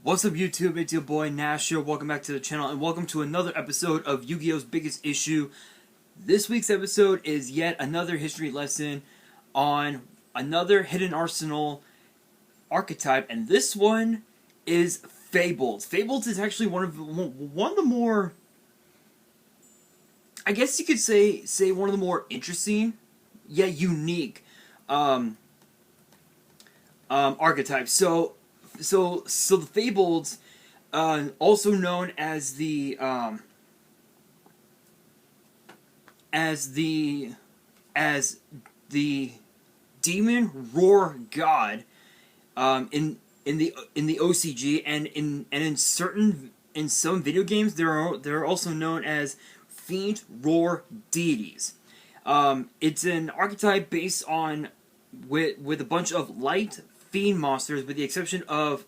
What's up YouTube, it's your boy Nash here, welcome back to the channel and welcome to another episode of Yu-Gi-Oh's Biggest Issue. This week's episode is yet another history lesson on another hidden arsenal archetype, and this one is Fabled. Fabled is actually one of the more, I guess you could say one of the more interesting yet unique archetypes. So the Fabled, also known as the Demon Roar God, in the OCG and in some video games they're also known as Fiend Roar deities. It's an archetype based on with a bunch of light fiend monsters, with the exception of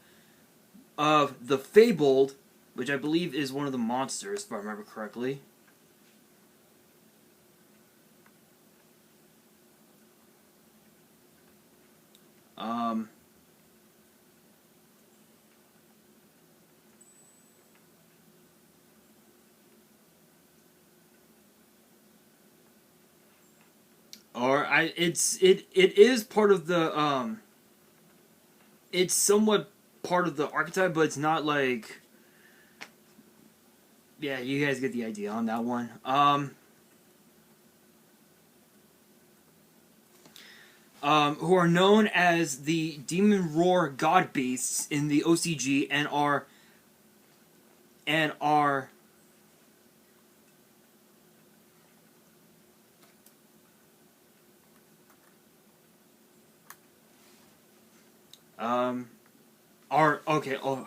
the Fabled, which I believe is one of the monsters, if I remember correctly. It is part of the it's somewhat part of the archetype, but it's not like, yeah, you guys get the idea on that one. Who are known as the Demon Roar God Beasts in the OCG and are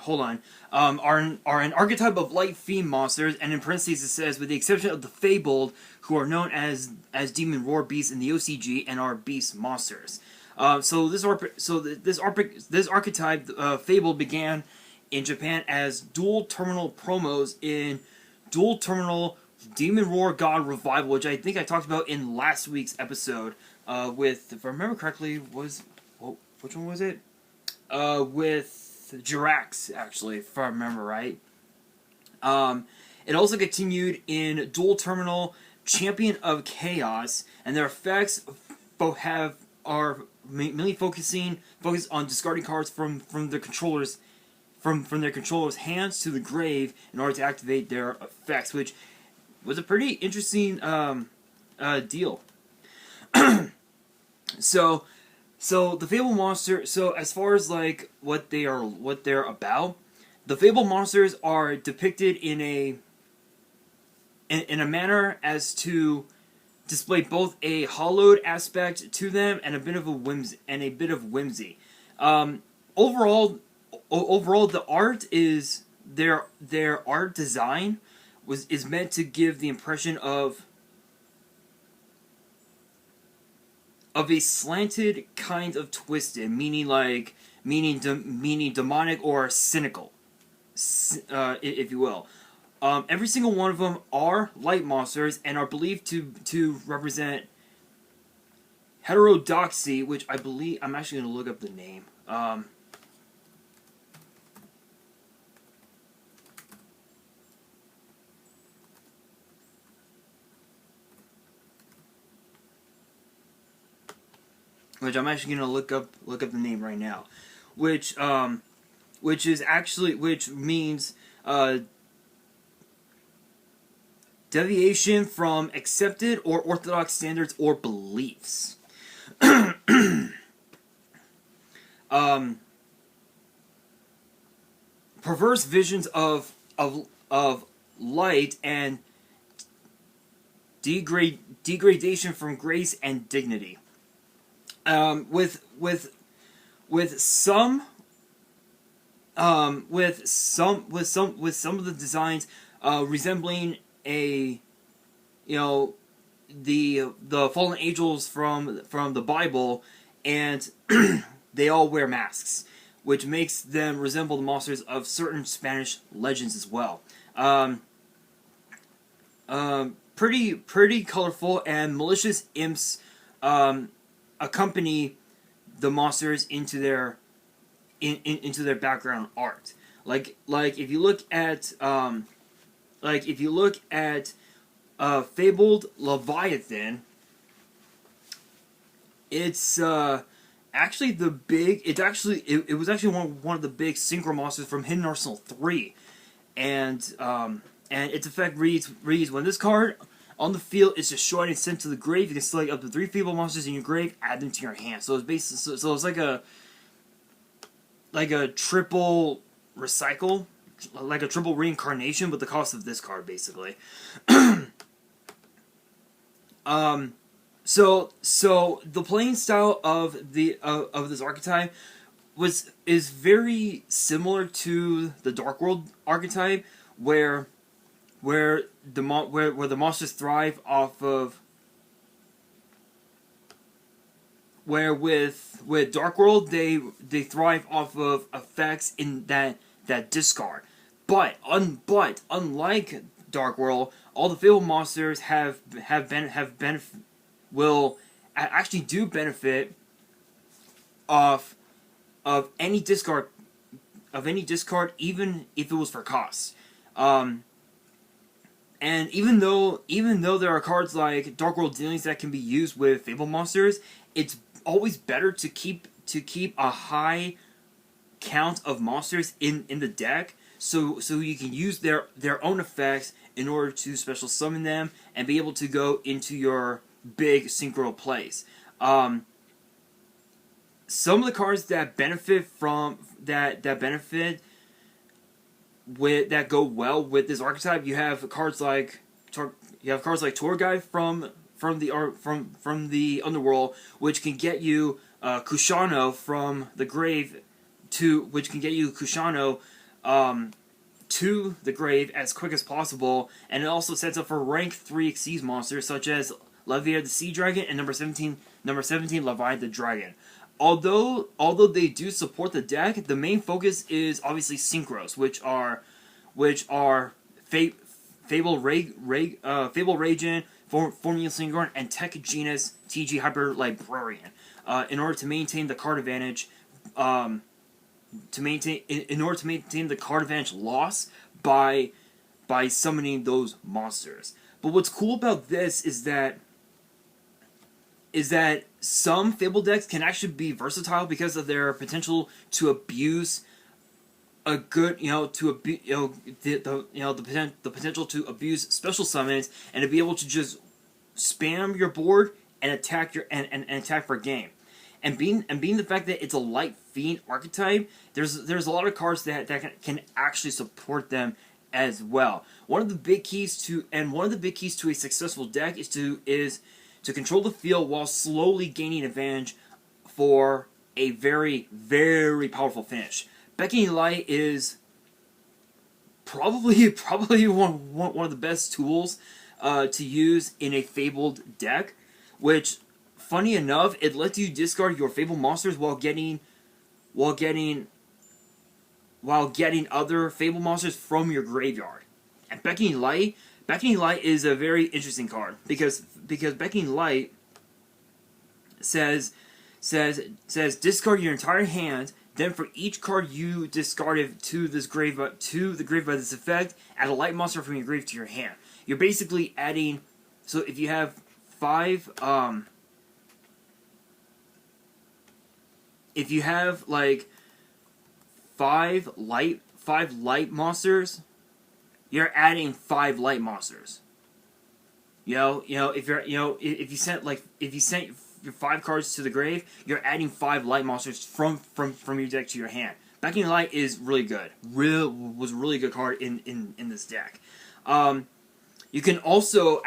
hold on. Are an archetype of light fiend monsters, and in parentheses it says, with the exception of the Fabled, who are known as Demon Roar beasts in the OCG and are beast monsters. This archetype, Fabled, began in Japan as dual terminal promos in Dual Terminal Demon Roar God Revival, which I think I talked about in last week's episode. With, if I remember correctly, which one was it? With Jirax, actually, if I remember right. It also continued in Dual Terminal Champion of Chaos, and their effects are mainly focused on discarding cards from their controllers' hands to the grave in order to activate their effects, which was a pretty interesting deal. So the Fable monster. So as far as like what they're about, the Fable monsters are depicted in a manner as to display both a hollowed aspect to them and a bit of whimsy. Overall, the art is their art design is meant to give the impression of a slanted kind of twisted, meaning demonic or cynical, if you will. Every single one of them are light monsters and are believed to represent heterodoxy, which I believe, I'm actually going to look up the name. Which I'm actually going to look up the name right now, which means deviation from accepted or orthodox standards or beliefs. Perverse visions of light and degradation from grace and dignity. With some of the designs resembling the fallen angels from the Bible, and they all wear masks, which makes them resemble the monsters of certain Spanish legends as well. Pretty colorful, and malicious imps accompany the monsters into their background art. Like if you look at Fabled Leviathan, it's actually the big. It was actually one of the big synchro monsters from Hidden Arsenal 3, and its effect reads when this card on the field is destroyed and sent to the grave, you can select up to 3 Fabled monsters in your grave, add them to your hand. So it's basically so it's like a triple recycle, like a triple reincarnation, with the cost of this card basically. So the playing style of this archetype is very similar to the Dark World archetype, where the monsters thrive off of, where with Dark World they thrive off of effects in that discard, but unlike Dark World, all the Fabled monsters will actually do benefit of any discard, even if it was for cost. And even though there are cards like Dark World Dealings that can be used with Fabled monsters, it's always better to keep a high count of monsters in the deck, so you can use their own effects in order to special summon them and be able to go into your big synchro plays. Some of the cards that benefit from that go well with this archetype, you have cards like Tour Guide from the Underworld, which can get you Kushano from the grave to the grave as quick as possible, and it also sets up for rank 3 Xyz monsters such as Leviathan the Sea Dragon and number 17 Leviathan the Dragon. Although they do support the deck, the main focus is obviously synchros, which are Fabled Ragent, Formula Synchron, and Tech Genus TG Hyper Librarian. In order to maintain the card advantage, in order to maintain the card advantage loss by summoning those monsters. But what's cool about this is that some Fable decks can actually be versatile because of their potential to abuse the potential to abuse special summons, and to be able to just spam your board and attack attack for game. And being the fact that it's a Light Fiend archetype, there's a lot of cards that can actually support them as well. One of the big keys to a successful deck is to control the field while slowly gaining advantage for a very, very powerful finish. Beckoning Light is probably one of the best tools to use in a Fabled deck, which, funny enough, it lets you discard your Fabled monsters while getting other Fabled monsters from your graveyard. And Beckoning Light is a very interesting card because Beckoning Light says discard your entire hand. Then for each card you discarded to the grave by this effect, add a light monster from your grave to your hand. You're basically adding. So if you have 5, if you have like 5 light monsters, you're adding 5 light monsters. If you sent your 5 cards to the grave, you're adding 5 light monsters from your deck to your hand. Beckoning Light is really good. Was a really good card in this deck. You can also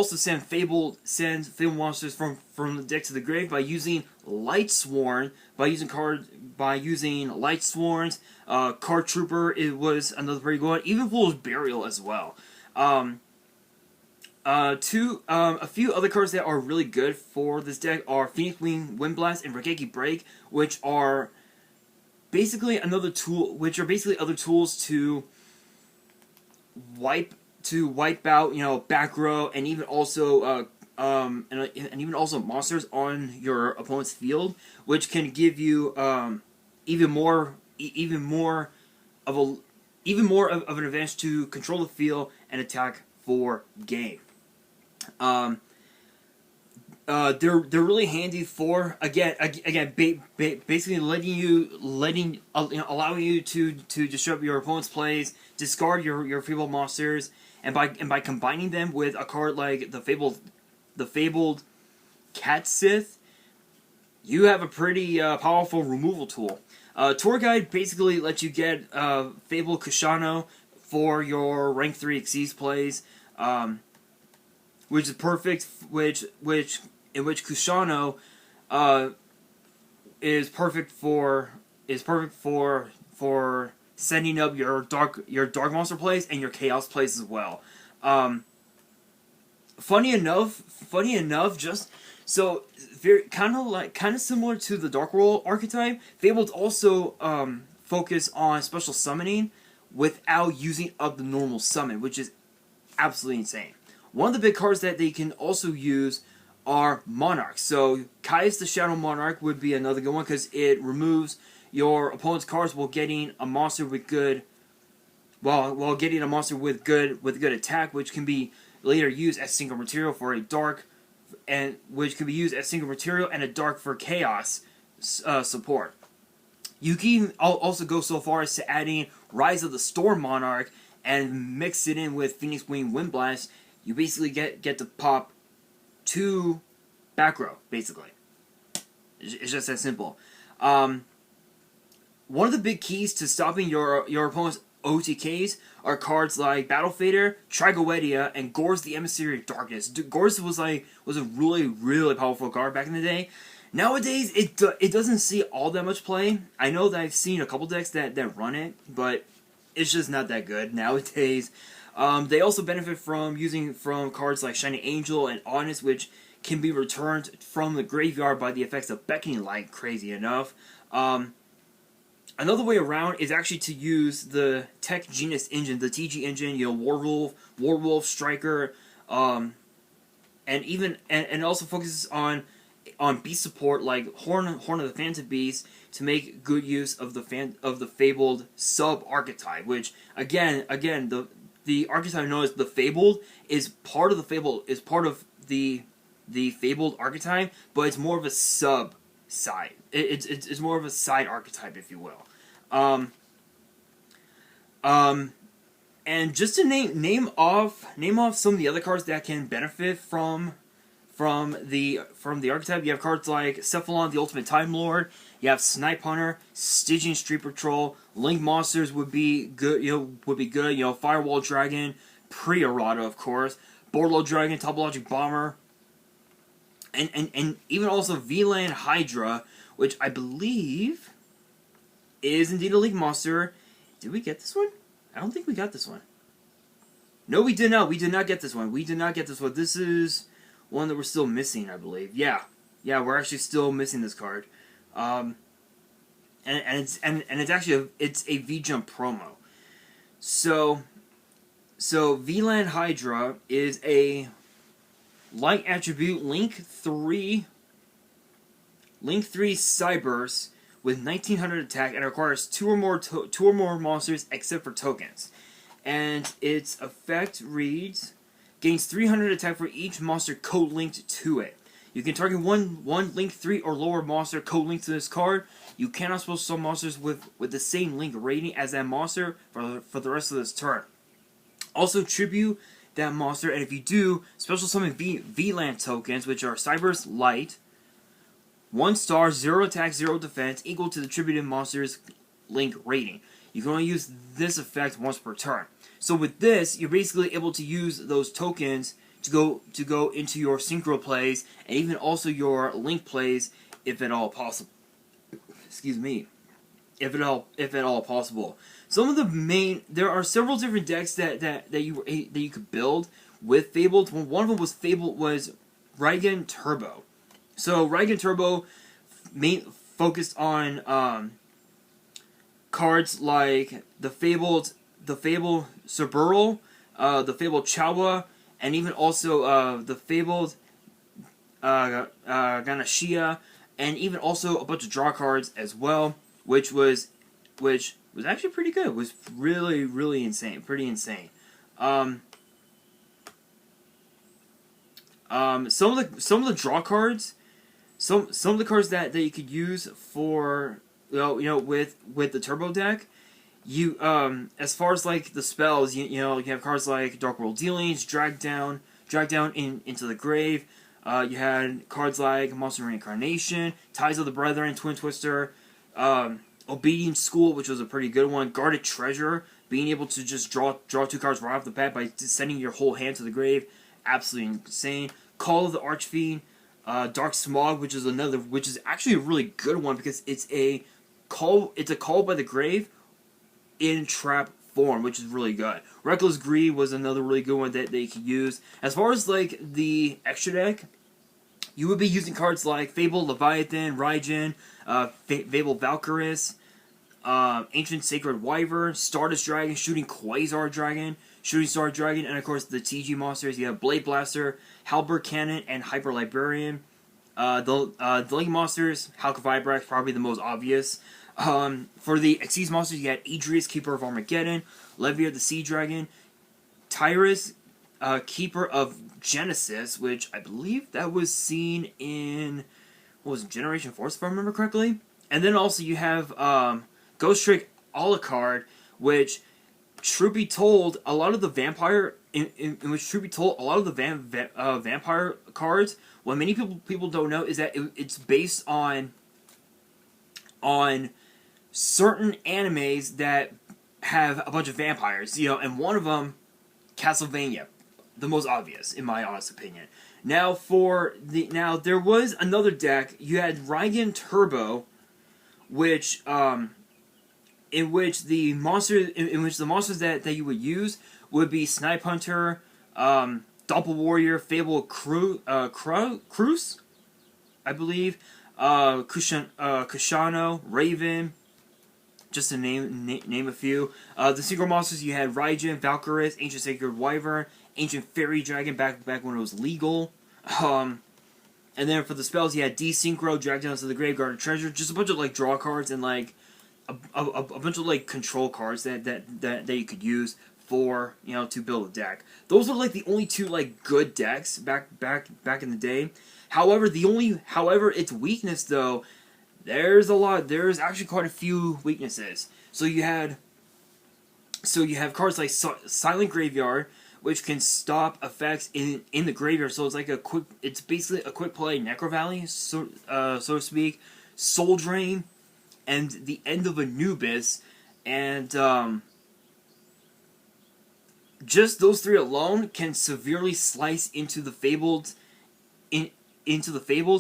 send Fabled monsters from the deck to the grave by using Light Sworn, by using Light Sworns. Card Trooper was another pretty good one. Even Fool's Burial as well. A few other cards that are really good for this deck are Phoenix Wing, Windblast, and Rokeki Break, which are basically other tools to wipe out, back row, and even also monsters on your opponent's field, which can give you even more even more of an advantage to control the field and attack for game. They're really handy for basically allowing you to disrupt your opponent's plays, discard your Fabled monsters, and by combining them with a card like the Fabled Cat Sith, you have a pretty powerful removal tool. Tour Guide basically lets you get Fabled Kushano for your rank 3 Exceeds plays, which is perfect. In which Kushano is perfect for sending up your dark monster plays and your chaos plays as well. Funny enough, just so very kind of similar to the Dark World archetype, Fabled also focus on special summoning without using up the normal summon, which is absolutely insane. One of the big cards that they can also use are Monarchs. So Caius the Shadow Monarch would be another good one because it removes your opponent's cards while getting a monster with good attack, which can be later used as single material for a dark, and which can be used as single material and a dark for chaos support. You can also go so far as to adding Rise of the Storm Monarch and mix it in with Phoenix Wing Windblast. You basically get to pop 2 back row, basically. It's just that simple. One of the big keys to stopping your opponent's OTKs are cards like Battle Fader, Trigoedia, and Gorz the Emissary of Darkness. Gorz was a really powerful card back in the day. Nowadays, it doesn't see all that much play. I know that I've seen a couple decks that run it, but it's just not that good nowadays. They also benefit from using cards like Shining Angel and Honest, which can be returned from the graveyard by the effects of Beckoning Light, crazy enough. Another way around is actually to use the Tech Genius engine, the TG engine, Warwolf, Striker, and also focuses on beast support like Horn of the Phantom Beast to make good use of the Fabled sub archetype, which again the archetype known as the Fabled is part of the Fabled archetype, but it's more of a sub side. It's more of a side archetype, if you will. And just to name off some of the other cards that can benefit from the archetype, you have cards like Cephalon, the Ultimate Time Lord. You have Snipe Hunter, Stygian Street Patrol. Link monsters would be good. Firewall Dragon, Pre-Errata, of course. Borderload Dragon, Topologic Bomber, and even also VLAN Hydra, which I believe is indeed a Link monster. Did we get this one? I don't think we got this one. No, we did not. We did not get this one. This is one that we're still missing, I believe. Yeah, we're actually still missing this card. And it's actually a V-Jump promo. So VLAN Hydra is a light attribute Link 3 Cyberse with 1900 attack and requires two or more monsters except for tokens. And its effect reads: gains 300 attack for each monster code linked to it. You can target one Link 3 or lower monster code linked to this card. You cannot special summon monsters with the same Link rating as that monster for the rest of this turn. Also tribute that monster, and if you do, special summon VLAN tokens, which are Cyberse Light, 1 star, 0 attack, 0 defense, equal to the tributed monster's Link rating. You can only use this effect once per turn. So with this, you're basically able to use those tokens to go into your synchro plays and even also your Link plays, if at all possible. Excuse me. If at all possible. There are several different decks that you could build with Fabled. One of them was Reigen Turbo. So Reigen Turbo focused on cards like the Fabled Suburl, the Fabled Chawa, and even also the Fabled Ganashia, and even also a bunch of draw cards as well, which was actually pretty good. It was really, really insane. Pretty insane. Um, some of the draw cards, some of the cards that you could use for with the turbo deck. You as far as like the spells, you have cards like Dark World Dealings, Drag Down into the Grave. You had cards like Monster Reincarnation, Ties of the Brethren, Twin Twister, Obedient School, which was a pretty good one. Guarded Treasure, being able to just draw 2 cards right off the bat by sending your whole hand to the grave, absolutely insane. Call of the Archfiend, Dark Smog, which is actually a really good one because it's a call by the grave in trap form, which is really good. Reckless Greed was another really good one that you could use. As far as like the extra deck, you would be using cards like Fabled Leviathan, Raijin, Fabled Valkyris, Ancient Sacred Wyvern, Stardust Dragon, Shooting Quasar Dragon, Shooting Star Dragon, and of course the TG monsters. You have Blade Blaster, Halberd Cannon, and Hyper Librarian. The Link monsters, Halka Vibrax, probably the most obvious. For the Xyz monsters, you had Idris, Keeper of Armageddon, Levier the Sea Dragon, Tyrus, Keeper of Genesis, which I believe that was seen in, what was it, Generation Force, if I remember correctly. And then also you have Ghost Trick Alucard, which, truth be told, a lot of the vampire vampire cards, what many people don't know is that it's based on certain animes that have a bunch of vampires, and one of them, Castlevania, the most obvious in my honest opinion. Now there was another deck. You had Reigen Turbo, which in which the monsters that you would use would be Snipe Hunter, Doppel Warrior, Fable Cruz, I believe, Kushano, Raven, just to name a few. The Synchro monsters, you had Raijin, Valkyris, Ancient Sacred Wyvern, Ancient Fairy Dragon back when it was legal. And then for the spells, you had Desynchro, Drag Down to the Grave, Guarded Treasure, just a bunch of like draw cards and like a bunch of like control cards that you could use for to build a deck. Those are like the only 2 like good decks back in the day. However, its weakness though, there's actually quite a few weaknesses. So you have cards like Silent Graveyard, which can stop effects in the graveyard. So it's basically a quick play Necro Valley, so to speak. Soul Drain, and the End of Anubis, and just those 3 alone can severely slice into the Fabled,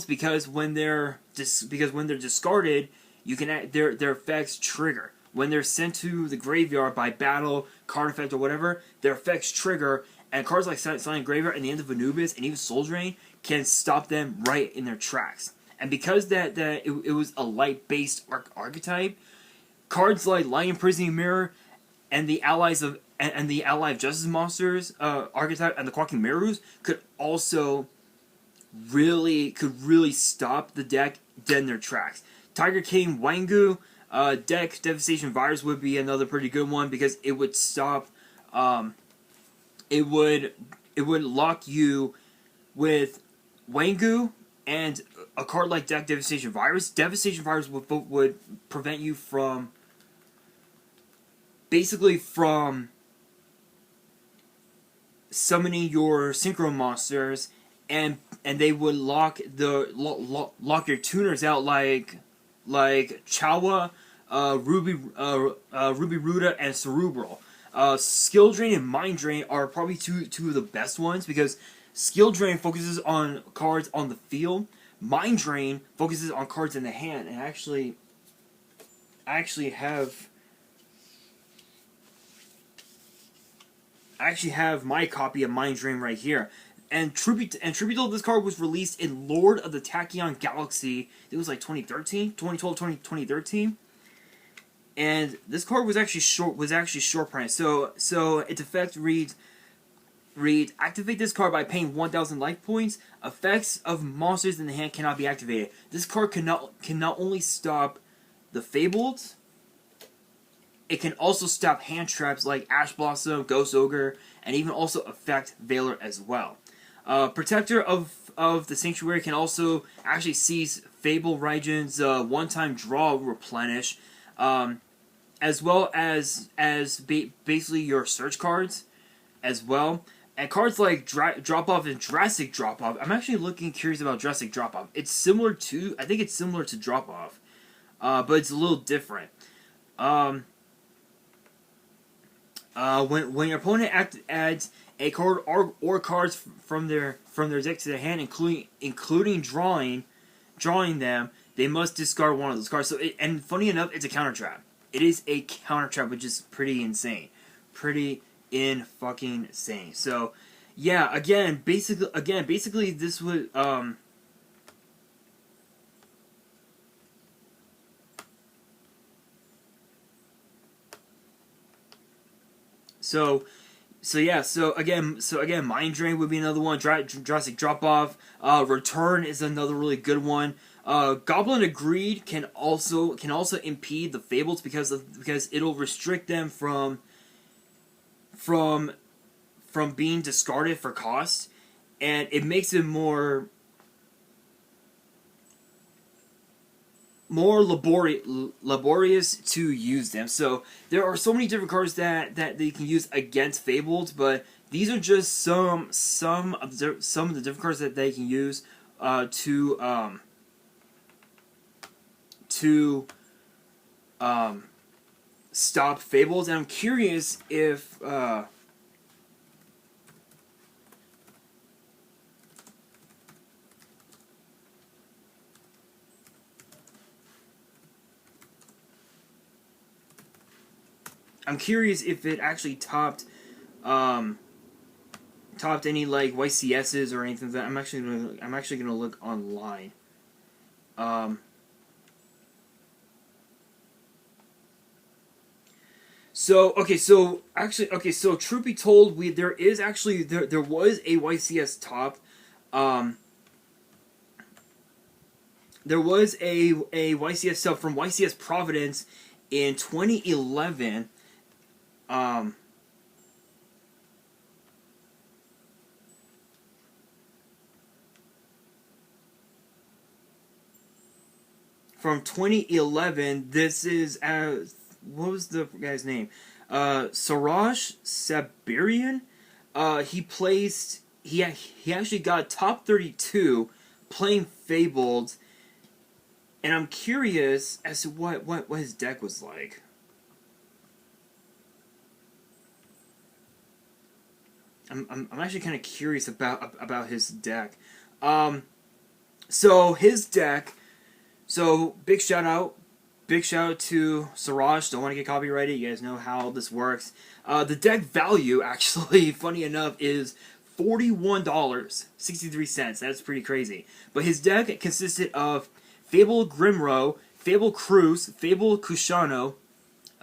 because when they're discarded, you can their effects trigger. When they're sent to the graveyard by battle, card effect, or whatever, their effects trigger, and cards like Silent Graveyard and the End of Anubis and even Soul Drain can stop them right in their tracks. And because it was a light-based archetype, cards like Light Imprisoning Mirror and the allies of Justice monsters archetype and the Quaking Mirrors could really stop the deck dead in their tracks. Tiger King Wangu deck Devastation Virus would be another pretty good one because it would stop. It would lock you with Wangu and a card like deck Devastation Virus. Devastation Virus would prevent you from summoning your synchro monsters, and they would lock your tuners out like Chawa, Ruby Ruda, and Cerebral. Skill Drain and Mind Drain are probably two of the best ones because Skill Drain focuses on cards on the field. Mind Drain focuses on cards in the hand. And I actually have my copy of Mind Drain right here. And tribute to this card was released in Lord of the Tachyon Galaxy. It was like 2013. And this card was actually short print. So its effect reads activate this card by paying 1,000 life points. Effects of monsters in the hand cannot be activated. This card can not only stop the Fabled, It can also stop hand traps like Ash Blossom, Ghost Ogre, and even also affect Veiler as well. Protector of the Sanctuary can also actually seize Fable Raijin's one-time draw replenish, as well as basically your search cards as well. And cards like Drop Off and Drastic Drop Off. I'm actually curious about Drastic Drop Off. I think it's similar to Drop Off, but it's a little different. When your opponent adds a card or cards from their deck to their hand, including drawing them, they must discard one of those cards. And funny enough, it's a counter trap. It is a counter trap, which is pretty insane. Pretty fucking insane. So yeah, basically this would So again, Mind Drain would be another one. Drastic Drop Off. Return is another really good one. Goblin of Greed can also impede the Fables because it'll restrict them from being discarded for cost, and it makes it more laborious to use them. So there are so many different cards that they can use against Fabled, but these are just some of the different cards that they can use to stop Fables. And I'm curious if it actually topped any like YCSs or anything. That I'm actually gonna look online. So truth be told, there was a YCS top. There was a YCS top from YCS Providence in 2011. From 2011, this is what was the guy's name? Siraj Sabirian. He actually got top 32 playing Fabled, and I'm curious as to what his deck was like. I'm actually kind of curious about his deck. So his deck. So big shout out to Siraj. Don't want to get copyrighted. You guys know how this works. The deck value, actually, funny enough, is $41.63. That's pretty crazy. But his deck consisted of Fable Grimro, Fable Cruz, Fable Kushano.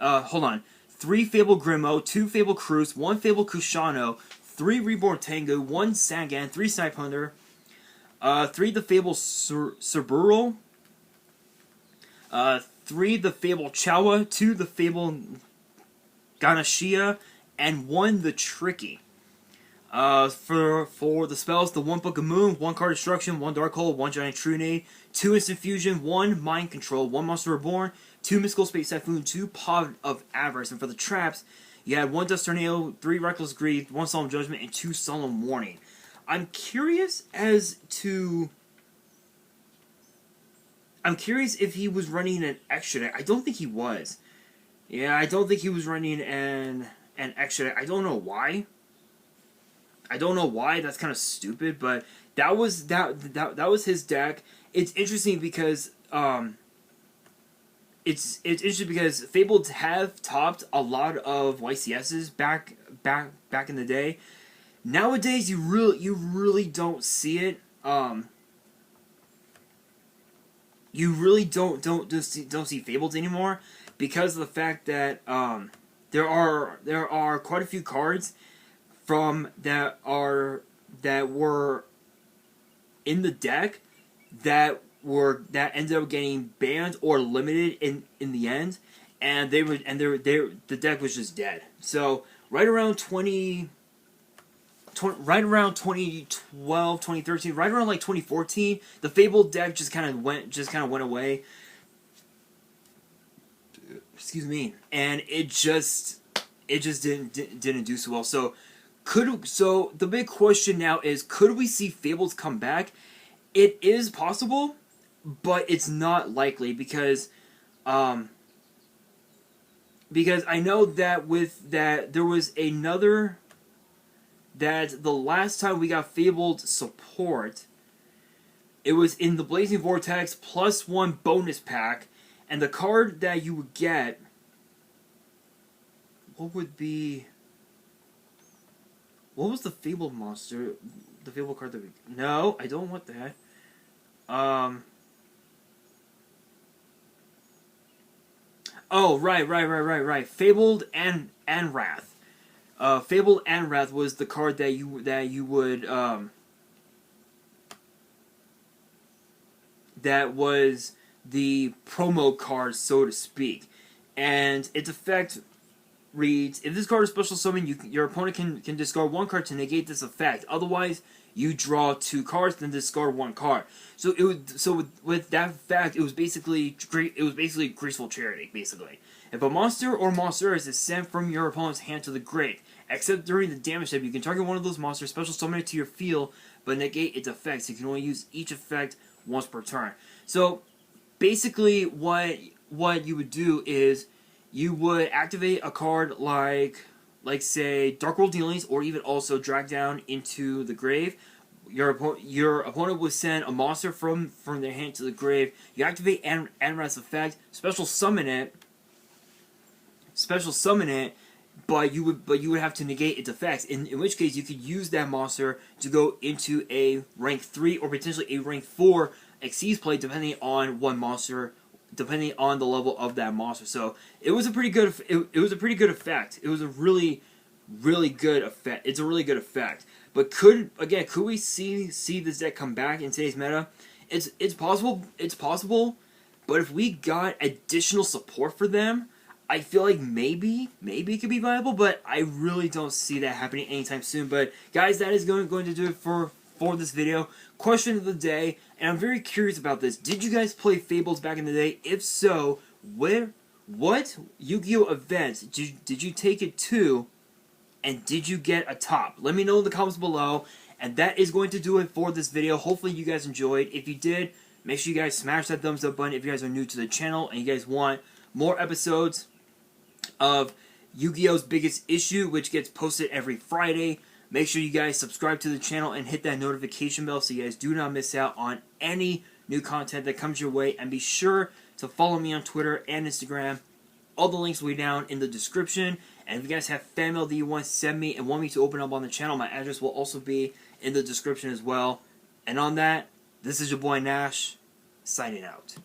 3 Fable Grimo, 2 Fable Cruz, 1 Fable Kushano, 3 Reborn Tengu, 1 Sangan, 3 Snipe Hunter, 3 the Fable Cerbero, 3 the Fable Chawa, 2 the Fable Ganashia, and 1 the Tricky. For the spells, the 1 Book of Moon, 1 Card Destruction, 1 Dark Hole, 1 Giant Trunade, 2 Instant Fusion, 1 Mind Control, 1 Monster Reborn, 2 Mystical Space Typhoon, 2 Pod of Avarice. And for the traps, you had 1 Dust Tornado, 3 Reckless Greed, 1 Solemn Judgment, and 2 Solemn Warning. I'm curious if he was running an extra deck. I don't think he was. Yeah, I don't think he was running an extra deck. I don't know why. That's kind of stupid, but that was his deck. It's interesting because it's interesting because Fabled have topped a lot of YCSs back in the day. Nowadays, you really don't see it. You really don't see Fabled anymore because of the fact that there are quite a few cards that were in the deck that ended up getting banned or limited in the end, and the deck was just dead. So right around 2012, 2013, right around like 2014, the Fabled deck just kind of went away. Excuse me, and it just didn't do so well. So the big question now is, could we see Fables come back? It is possible, but it's not likely because I know that there was another, that the last time we got Fabled support, it was in the Blazing Vortex +1 bonus pack, and the card that you would get, what was the Fabled monster? The Fabled card that we... No, I don't want that. Oh, right. Fabled and Wrath. Fabled and Wrath was the card that you would that was the promo card, so to speak, and its effect reads: if this card is special summoned, your opponent can discard one card to negate this effect. Otherwise, you draw 2 cards, then discard 1 card. So with that fact, it was basically Graceful Charity. Basically, if a monster or monsters is sent from your opponent's hand to the grave, except during the damage step, you can target one of those monsters, special summon it to your field, but negate its effects. You can only use each effect once per turn. So basically, what you would do is you would activate a card like say Dark World Dealings, or even also Drag Down into the grave. Your opponent would send a monster from their hand to the grave. You activate Anrat's effect, special summon it, but you would have to negate its effects. In which case, you could use that monster to go into a rank 3 or potentially a rank 4 Xyz play, depending on depending on the level of that monster. So it was a pretty good. It was a pretty good effect. It was a really good effect. It's a really good effect. But could we see this deck come back in today's meta? It's possible. It's possible. But if we got additional support for them, I feel like maybe it could be viable. But I really don't see that happening anytime soon. But guys, that is going to do it for this video. Question of the day, and I'm very curious about this. Did you guys play Fables back in the day? If so, what Yu-Gi-Oh events did you take it to, and did you get a top? Let me know in the comments below. And that is going to do it for this video. Hopefully you guys enjoyed. If you did, make sure you guys smash that thumbs up button if you guys are new to the channel and you guys want more episodes of Yu-Gi-Oh's Biggest Issue, which gets posted every Friday. Make sure you guys subscribe to the channel and hit that notification bell so you guys do not miss out on any new content that comes your way. And be sure to follow me on Twitter and Instagram. All the links will be down in the description. And if you guys have fan mail that you want to send me and want me to open up on the channel, my address will also be in the description as well. And on that, this is your boy Nash, signing out.